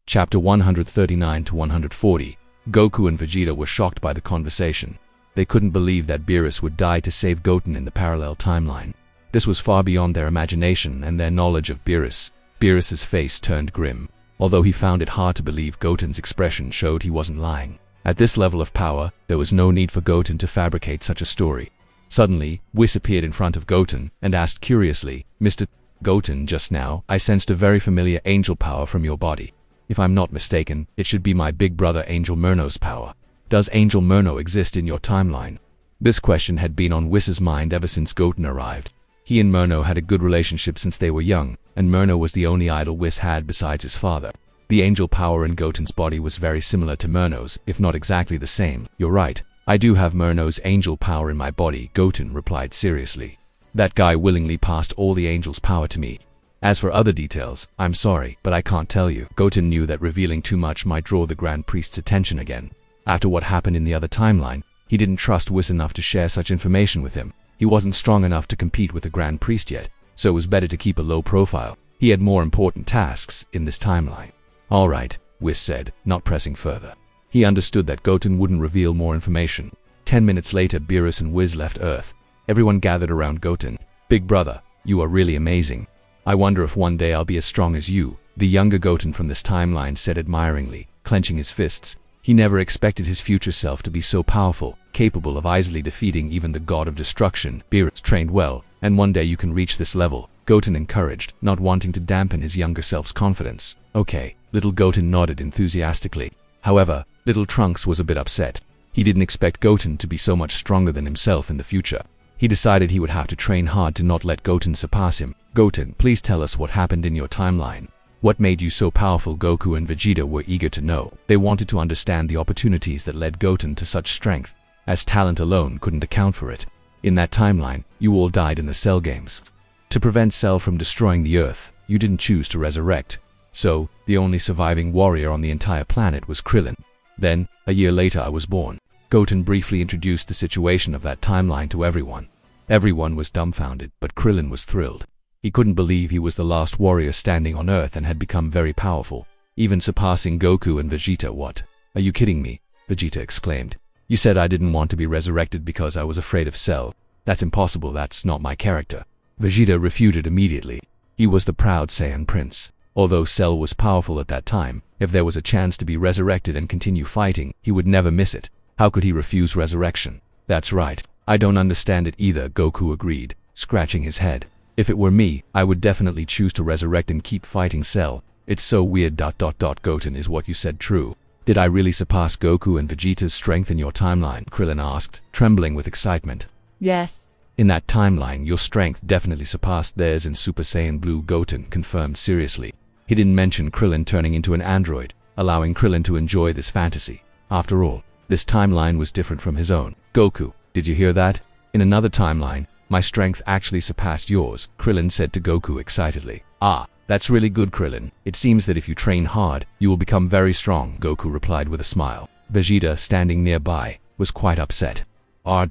Chapter 139 to 140. Goku and Vegeta were shocked by the conversation. They couldn't believe that Beerus would die to save Goten in the parallel timeline. This was far beyond their imagination and their knowledge of Beerus. Beerus's face turned grim. Although he found it hard to believe, Goten's expression showed he wasn't lying. At this level of power, there was no need for Goten to fabricate such a story. Suddenly, Whis appeared in front of Goten and asked curiously, "Mr. Goten, just now, I sensed a very familiar angel power from your body. If I'm not mistaken, it should be my big brother Angel Murno's power. Does Angel Murno exist in your timeline?" This question had been on Whis's mind ever since Goten arrived. He and Murno had a good relationship since they were young, and Murno was the only idol Whis had besides his father. The angel power in Goten's body was very similar to Murno's, if not exactly the same. "You're right. I do have Murno's angel power in my body," Goten replied seriously. "That guy willingly passed all the angel's power to me. As for other details, I'm sorry, but I can't tell you." Goten knew that revealing too much might draw the Grand Priest's attention again. After what happened in the other timeline, he didn't trust Whis enough to share such information with him. He wasn't strong enough to compete with the Grand Priest yet, so it was better to keep a low profile. He had more important tasks in this timeline. "All right," Whis said, not pressing further. He understood that Goten wouldn't reveal more information. 10 minutes later, Beerus and Whis left Earth. Everyone gathered around Goten. "Big brother, you are really amazing. I wonder if one day I'll be as strong as you," the younger Goten from this timeline said admiringly, clenching his fists. He never expected his future self to be so powerful, capable of easily defeating even the god of destruction. "Beerus trained well, and one day you can reach this level," Goten encouraged, not wanting to dampen his younger self's confidence. "Okay," little Goten nodded enthusiastically. However, little Trunks was a bit upset. He didn't expect Goten to be so much stronger than himself in the future. He decided he would have to train hard to not let Goten surpass him. "Goten, please tell us what happened in your timeline. What made you so powerful?" Goku and Vegeta were eager to know. They wanted to understand the opportunities that led Goten to such strength, as talent alone couldn't account for it. "In that timeline, you all died in the Cell games. To prevent Cell from destroying the Earth, you didn't choose to resurrect. So, the only surviving warrior on the entire planet was Krillin. Then, a year later I was born." Goten briefly introduced the situation of that timeline to everyone. Everyone was dumbfounded, but Krillin was thrilled. He couldn't believe he was the last warrior standing on Earth and had become very powerful, even surpassing Goku and Vegeta. "What? Are you kidding me?" Vegeta exclaimed. "You said I didn't want to be resurrected because I was afraid of Cell. That's impossible, that's not my character." Vegeta refuted immediately. He was the proud Saiyan prince. Although Cell was powerful at that time, if there was a chance to be resurrected and continue fighting, he would never miss it. How could he refuse resurrection? "That's right. I don't understand it either," Goku agreed, scratching his head. "If it were me, I would definitely choose to resurrect and keep fighting Cell. It's so weird. Goten, is what you said true? Did I really surpass Goku and Vegeta's strength in your timeline?" Krillin asked, trembling with excitement. "Yes. "In that timeline, your strength definitely surpassed theirs in Super Saiyan Blue," Goten confirmed seriously. He didn't mention Krillin turning into an android, allowing Krillin to enjoy this fantasy. After all, this timeline was different from his own. "Goku, did you hear that? In another timeline, my strength actually surpassed yours," Krillin said to Goku excitedly. "Ah, that's really good, Krillin. It seems that if you train hard, you will become very strong," Goku replied with a smile. Vegeta, standing nearby, was quite upset. Are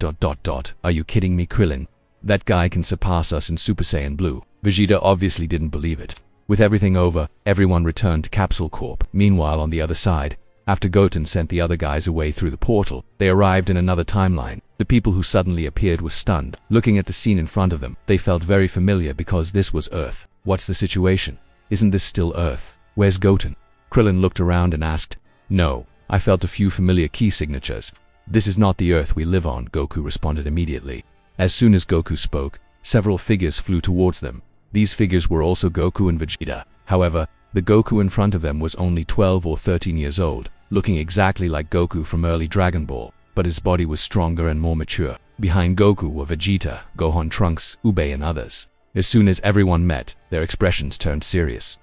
you kidding me, Krillin? That guy can surpass us in Super Saiyan Blue." Vegeta obviously didn't believe it. With everything over, everyone returned to Capsule Corp. Meanwhile, on the other side, after Goten sent the other guys away through the portal, they arrived in another timeline. The people who suddenly appeared were stunned. Looking at the scene in front of them, they felt very familiar because this was Earth. "What's the situation? Isn't this still Earth? Where's Goten?" Krillin looked around and asked. "No, I felt a few familiar key signatures. This is not the Earth we live on," Goku responded immediately. As soon as Goku spoke, several figures flew towards them. These figures were also Goku and Vegeta. However, the Goku in front of them was only 12 or 13 years old, looking exactly like Goku from early Dragon Ball, but his body was stronger and more mature. Behind Goku were Vegeta, Gohan, Trunks, Ube and others. As soon as everyone met, their expressions turned serious.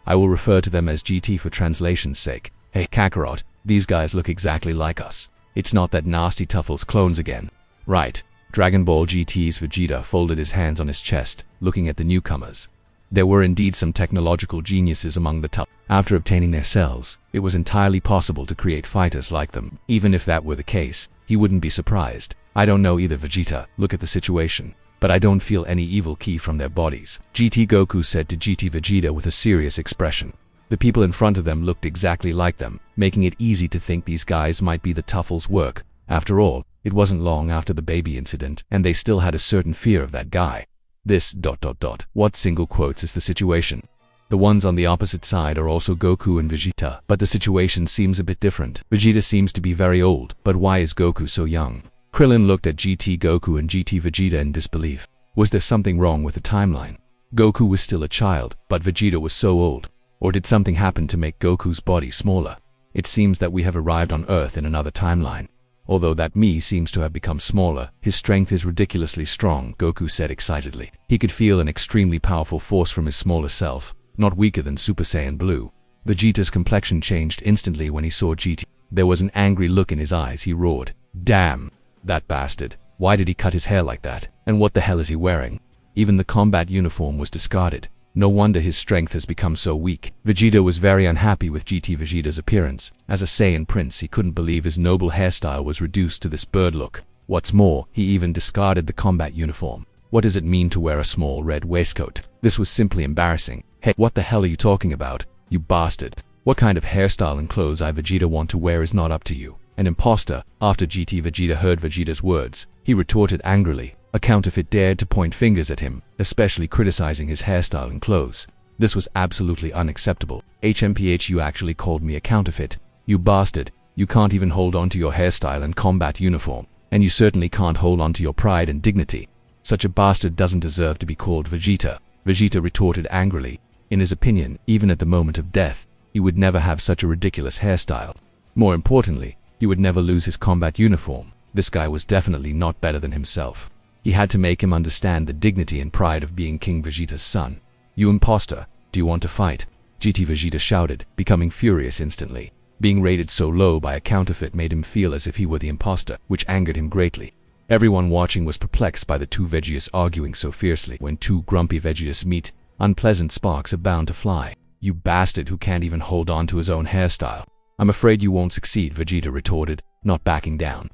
I will refer to them as GT for translation's sake. "Hey Kakarot, these guys look exactly like us. It's not that nasty Tuffle's clones again, right?" Dragon Ball GT's Vegeta folded his hands on his chest, looking at the newcomers. There were indeed some technological geniuses among the Tuff. After obtaining their cells, it was entirely possible to create fighters like them. Even if that were the case, he wouldn't be surprised. "I don't know either, Vegeta. Look at the situation. But I don't feel any evil ki from their bodies," GT Goku said to GT Vegeta with a serious expression. The people in front of them looked exactly like them, making it easy to think these guys might be the Tuffles' work. After all, it wasn't long after the baby incident, and they still had a certain fear of that guy. This ... What single quotes is the situation? The ones on the opposite side are also Goku and Vegeta, but the situation seems a bit different. Vegeta seems to be very old, but why is Goku so young? Krillin looked at GT Goku and GT Vegeta in disbelief. Was there something wrong with the timeline? Goku was still a child, but Vegeta was so old. Or did something happen to make Goku's body smaller? It seems that we have arrived on Earth in another timeline. Although that me seems to have become smaller, his strength is ridiculously strong, Goku said excitedly. He could feel an extremely powerful force from his smaller self, not weaker than Super Saiyan Blue. Vegeta's complexion changed instantly when he saw GT. There was an angry look in his eyes. He roared, "Damn! That bastard! Why did he cut his hair like that? And what the hell is he wearing?" Even the combat uniform was discarded. No wonder his strength has become so weak. Vegeta was very unhappy with GT Vegeta's appearance. As a Saiyan prince, he couldn't believe his noble hairstyle was reduced to this bird look. What's more, he even discarded the combat uniform. What does it mean to wear a small red waistcoat? This was simply embarrassing. Hey, what the hell are you talking about, you bastard? What kind of hairstyle and clothes I Vegeta want to wear is not up to you. An imposter. After GT Vegeta heard Vegeta's words, he retorted angrily. A counterfeit dared to point fingers at him, especially criticizing his hairstyle and clothes. This was absolutely unacceptable. HMPH, you actually called me a counterfeit. You bastard. You can't even hold on to your hairstyle and combat uniform. And you certainly can't hold on to your pride and dignity. Such a bastard doesn't deserve to be called Vegeta. Vegeta retorted angrily. In his opinion, even at the moment of death, he would never have such a ridiculous hairstyle. More importantly, he would never lose his combat uniform. This guy was definitely not better than himself. He had to make him understand the dignity and pride of being King Vegeta's son. "You imposter, do you want to fight?" GT Vegeta shouted, becoming furious instantly. Being rated so low by a counterfeit made him feel as if he were the imposter, which angered him greatly. Everyone watching was perplexed by the two Vegetas arguing so fiercely. When two grumpy Vegetas meet, unpleasant sparks are bound to fly. "You bastard who can't even hold on to his own hairstyle. I'm afraid you won't succeed," Vegeta retorted, not backing down.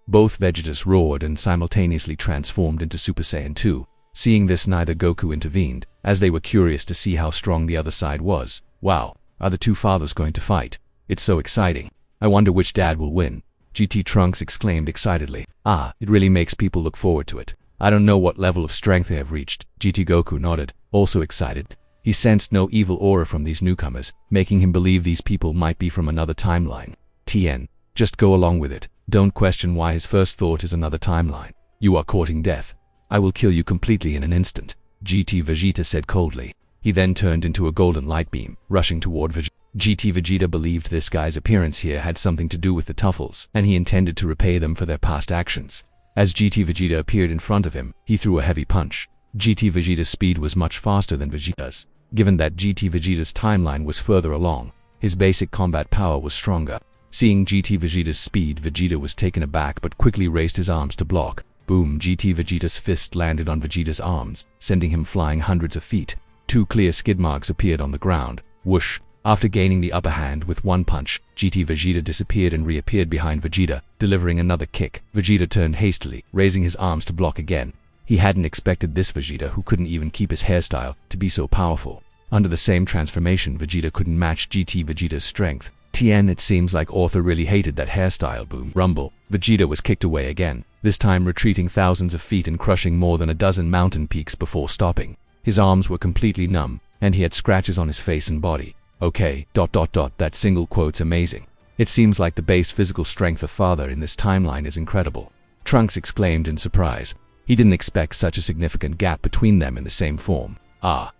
Both Vegetas roared and simultaneously transformed into Super Saiyan 2. Seeing this, neither Goku intervened, as they were curious to see how strong the other side was. Wow, are the two fathers going to fight? It's so exciting. I wonder which dad will win. GT Trunks exclaimed excitedly. It really makes people look forward to it. I don't know what level of strength they have reached. GT Goku nodded, also excited. He sensed no evil aura from these newcomers, making him believe these people might be from another timeline. TN, just go along with it. Don't question why his first thought is another timeline. You are courting death. I will kill you completely in an instant, GT Vegeta said coldly. He then turned into a golden light beam, rushing toward Vegeta. GT Vegeta believed this guy's appearance here had something to do with the Tuffles, and he intended to repay them for their past actions. As GT Vegeta appeared in front of him, he threw a heavy punch. GT Vegeta's speed was much faster than Vegeta's. Given that GT Vegeta's timeline was further along, his basic combat power was stronger. Seeing GT Vegeta's speed, Vegeta was taken aback but quickly raised his arms to block. Boom! GT Vegeta's fist landed on Vegeta's arms, sending him flying hundreds of feet. Two clear skid marks appeared on the ground. Whoosh! After gaining the upper hand with one punch, GT Vegeta disappeared and reappeared behind Vegeta, delivering another kick. Vegeta turned hastily, raising his arms to block again. He hadn't expected this Vegeta, who couldn't even keep his hairstyle, to be so powerful. Under the same transformation, Vegeta couldn't match GT Vegeta's strength. TN, it seems like author really hated that hairstyle. Boom. Rumble. Vegeta was kicked away again, this time retreating thousands of feet and crushing more than a dozen mountain peaks before stopping. His arms were completely numb, and he had scratches on his face and body. Okay, ... that single quote's amazing. It seems like the base physical strength of Father in this timeline is incredible. Trunks exclaimed in surprise. He didn't expect such a significant gap between them in the same form.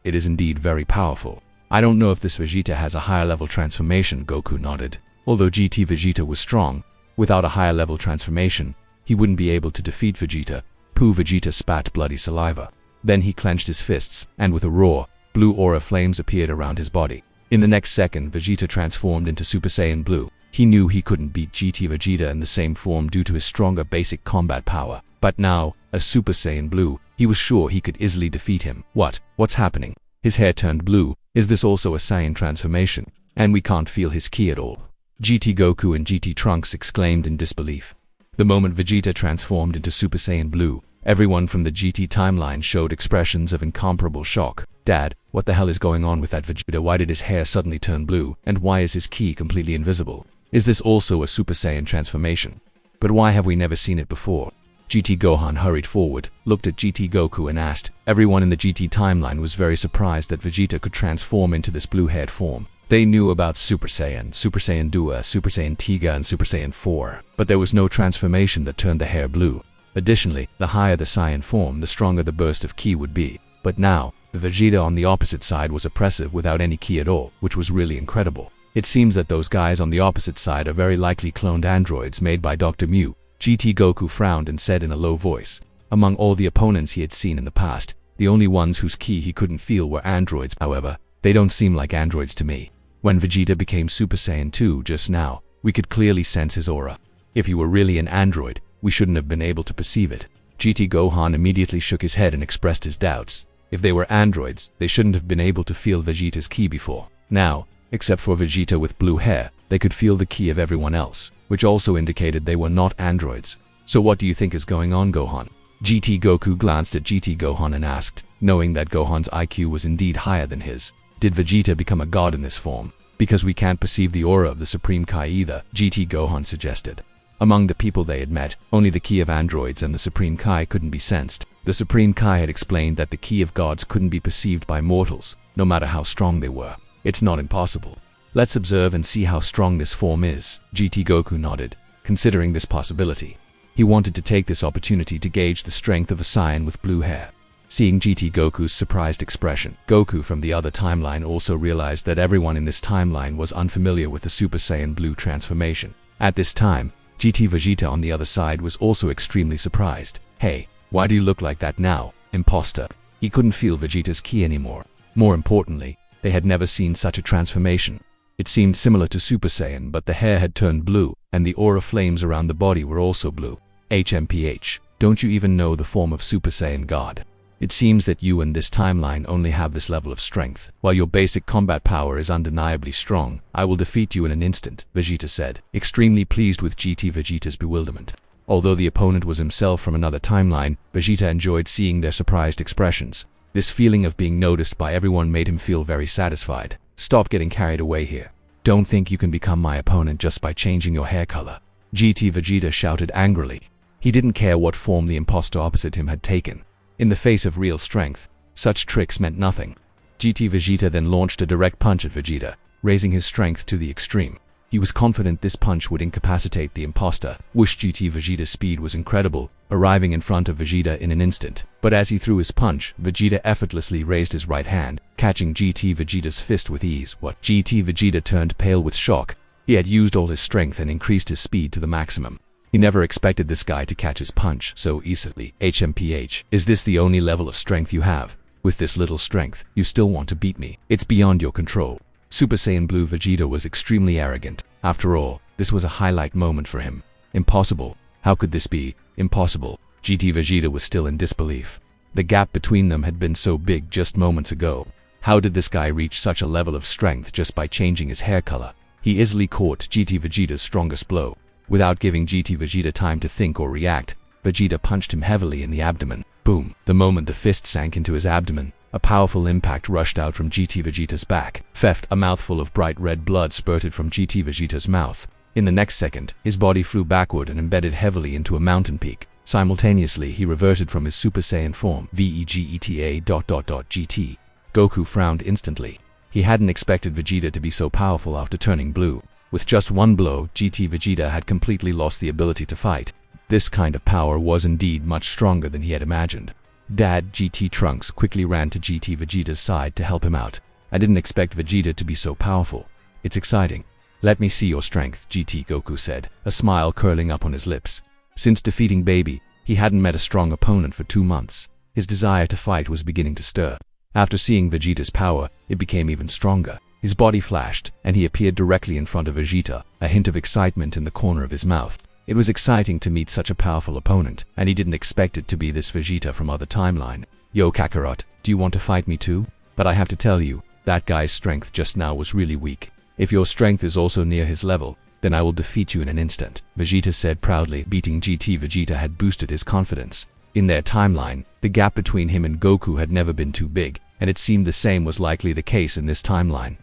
It is indeed very powerful. I don't know if this Vegeta has a higher level transformation, Goku nodded. Although GT Vegeta was strong, without a higher level transformation, he wouldn't be able to defeat Vegeta. Vegeta spat bloody saliva. Then he clenched his fists, and with a roar, blue aura flames appeared around his body. In the next second, Vegeta transformed into Super Saiyan Blue. He knew he couldn't beat GT Vegeta in the same form due to his stronger basic combat power. But now, as Super Saiyan Blue, he was sure he could easily defeat him. What's happening? His hair turned blue. Is this also a Saiyan transformation? And we can't feel his ki at all. GT Goku and GT Trunks exclaimed in disbelief. The moment Vegeta transformed into Super Saiyan Blue, Everyone from the GT timeline showed expressions of incomparable shock. Dad, what the hell is going on with that Vegeta? Why did his hair suddenly turn blue? And why is his ki completely invisible? Is this also a Super Saiyan transformation? But why have we never seen it before? GT Gohan hurried forward, looked at GT Goku and asked. Everyone in the GT timeline was very surprised that Vegeta could transform into this blue-haired form. They knew about Super Saiyan 2, Super Saiyan Tiga, and Super Saiyan 4, but there was no transformation that turned the hair blue. Additionally, the higher the Saiyan form, the stronger the burst of ki would be. But now, the Vegeta on the opposite side was oppressive without any ki at all, which was really incredible. It seems that those guys on the opposite side are very likely cloned androids made by Dr. Mu. GT Goku frowned and said in a low voice. Among all the opponents he had seen in the past, the only ones whose ki he couldn't feel were androids. However, they don't seem like androids to me. When Vegeta became Super Saiyan 2 just now, we could clearly sense his aura. If he were really an android, we shouldn't have been able to perceive it. GT Gohan immediately shook his head and expressed his doubts. If they were androids, they shouldn't have been able to feel Vegeta's ki before. Now, except for Vegeta with blue hair, they could feel the ki of everyone else, which also indicated they were not androids. So what do you think is going on, Gohan? GT Goku glanced at GT Gohan and asked, knowing that Gohan's IQ was indeed higher than his. Did Vegeta become a god in this form? Because we can't perceive the aura of the Supreme Kai either, GT Gohan suggested. Among the people they had met, only the ki of androids and the Supreme Kai couldn't be sensed. The Supreme Kai had explained that the ki of gods couldn't be perceived by mortals, no matter how strong they were. It's not impossible. Let's observe and see how strong this form is. GT Goku nodded, considering this possibility. He wanted to take this opportunity to gauge the strength of a Saiyan with blue hair. Seeing GT Goku's surprised expression, Goku from the other timeline also realized that everyone in this timeline was unfamiliar with the Super Saiyan Blue transformation. At this time, GT Vegeta on the other side was also extremely surprised. Hey, why do you look like that now, imposter? He couldn't feel Vegeta's ki anymore. More importantly, they had never seen such a transformation. It seemed similar to Super Saiyan, but the hair had turned blue, and the aura flames around the body were also blue. HMPH, don't you even know the form of Super Saiyan God? It seems that you in this timeline only have this level of strength. While your basic combat power is undeniably strong, I will defeat you in an instant, Vegeta said, extremely pleased with GT Vegeta's bewilderment. Although the opponent was himself from another timeline, Vegeta enjoyed seeing their surprised expressions. This feeling of being noticed by everyone made him feel very satisfied. Stop getting carried away here. Don't think you can become my opponent just by changing your hair color. GT Vegeta shouted angrily. He didn't care what form the imposter opposite him had taken. In the face of real strength, such tricks meant nothing. GT Vegeta then launched a direct punch at Vegeta, raising his strength to the extreme. He was confident this punch would incapacitate the imposter. Whoosh! GT Vegeta's speed was incredible, arriving in front of Vegeta in an instant. But as he threw his punch, Vegeta effortlessly raised his right hand, catching GT Vegeta's fist with ease. What? GT Vegeta turned pale with shock. He had used all his strength and increased his speed to the maximum. He never expected this guy to catch his punch so easily. HMPH, is this the only level of strength you have? With this little strength, you still want to beat me? It's beyond your control. Super Saiyan Blue Vegeta was extremely arrogant. After all, this was a highlight moment for him. Impossible. How could this be? Impossible. GT Vegeta was still in disbelief. The gap between them had been so big just moments ago. How did this guy reach such a level of strength just by changing his hair color? He easily caught GT Vegeta's strongest blow. Without giving GT Vegeta time to think or react, Vegeta punched him heavily in the abdomen. Boom! The moment the fist sank into his abdomen, a powerful impact rushed out from GT Vegeta's back. Theft! A mouthful of bright red blood spurted from GT Vegeta's mouth. In the next second, his body flew backward and embedded heavily into a mountain peak. Simultaneously, he reverted from his Super Saiyan form. Vegeta ... GT. Goku frowned instantly. He hadn't expected Vegeta to be so powerful after turning blue. With just one blow, GT Vegeta had completely lost the ability to fight. This kind of power was indeed much stronger than he had imagined. Dad, GT Trunks quickly ran to GT Vegeta's side to help him out. I didn't expect Vegeta to be so powerful. It's exciting. Let me see your strength, GT Goku said, a smile curling up on his lips. Since defeating Baby, he hadn't met a strong opponent for 2 months. His desire to fight was beginning to stir. After seeing Vegeta's power, it became even stronger. His body flashed, and he appeared directly in front of Vegeta, a hint of excitement in the corner of his mouth. It was exciting to meet such a powerful opponent, and he didn't expect it to be this Vegeta from other timeline. Yo Kakarot, do you want to fight me too? But I have to tell you, that guy's strength just now was really weak. If your strength is also near his level, then I will defeat you in an instant, Vegeta said proudly. Beating GT Vegeta had boosted his confidence. In their timeline, the gap between him and Goku had never been too big, and it seemed the same was likely the case in this timeline.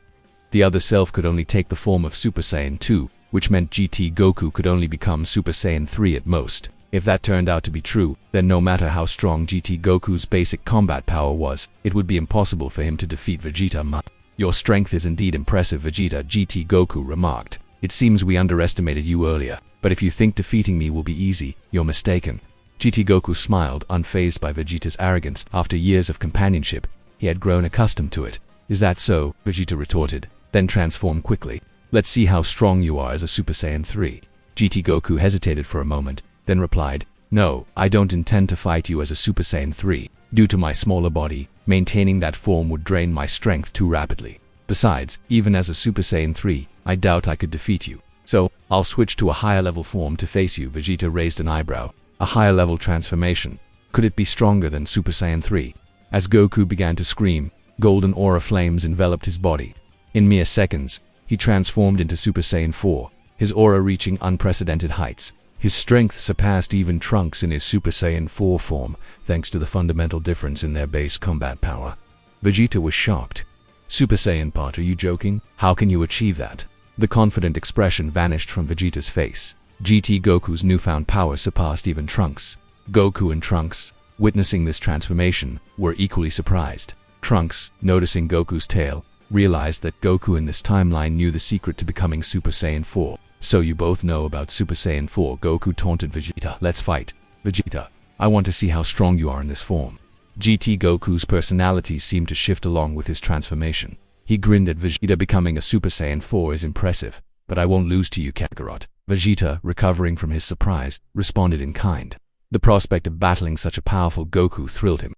The other self could only take the form of Super Saiyan 2, which meant GT Goku could only become Super Saiyan 3 at most. If that turned out to be true, then no matter how strong GT Goku's basic combat power was, it would be impossible for him to defeat Vegeta. Your strength is indeed impressive, Vegeta, GT Goku remarked. It seems we underestimated you earlier, but if you think defeating me will be easy, you're mistaken. GT Goku smiled, unfazed by Vegeta's arrogance. After years of companionship, he had grown accustomed to it. Is that so? Vegeta retorted, then transformed quickly. Let's see how strong you are as a Super Saiyan 3. GT Goku hesitated for a moment, then replied, No, I don't intend to fight you as a Super Saiyan 3. Due to my smaller body, maintaining that form would drain my strength too rapidly. Besides, even as a Super Saiyan 3, I doubt I could defeat you. So, I'll switch to a higher level form to face you. Vegeta raised an eyebrow. A higher level transformation. Could it be stronger than Super Saiyan 3? As Goku began to scream, golden aura flames enveloped his body. In mere seconds, he transformed into Super Saiyan 4, his aura reaching unprecedented heights. His strength surpassed even Trunks in his Super Saiyan 4 form, thanks to the fundamental difference in their base combat power. Vegeta was shocked. Super Saiyan Part, are you joking? How can you achieve that? The confident expression vanished from Vegeta's face. GT Goku's newfound power surpassed even Trunks. Goku and Trunks, witnessing this transformation, were equally surprised. Trunks, noticing Goku's tail, realized that Goku in this timeline knew the secret to becoming Super Saiyan 4. So you both know about Super Saiyan 4, Goku taunted Vegeta. Let's fight. Vegeta, I want to see how strong you are in this form. GT Goku's personality seemed to shift along with his transformation. He grinned at Vegeta. Becoming a Super Saiyan 4 is impressive, but I won't lose to you, Kakarot. Vegeta, recovering from his surprise, responded in kind. The prospect of battling such a powerful Goku thrilled him.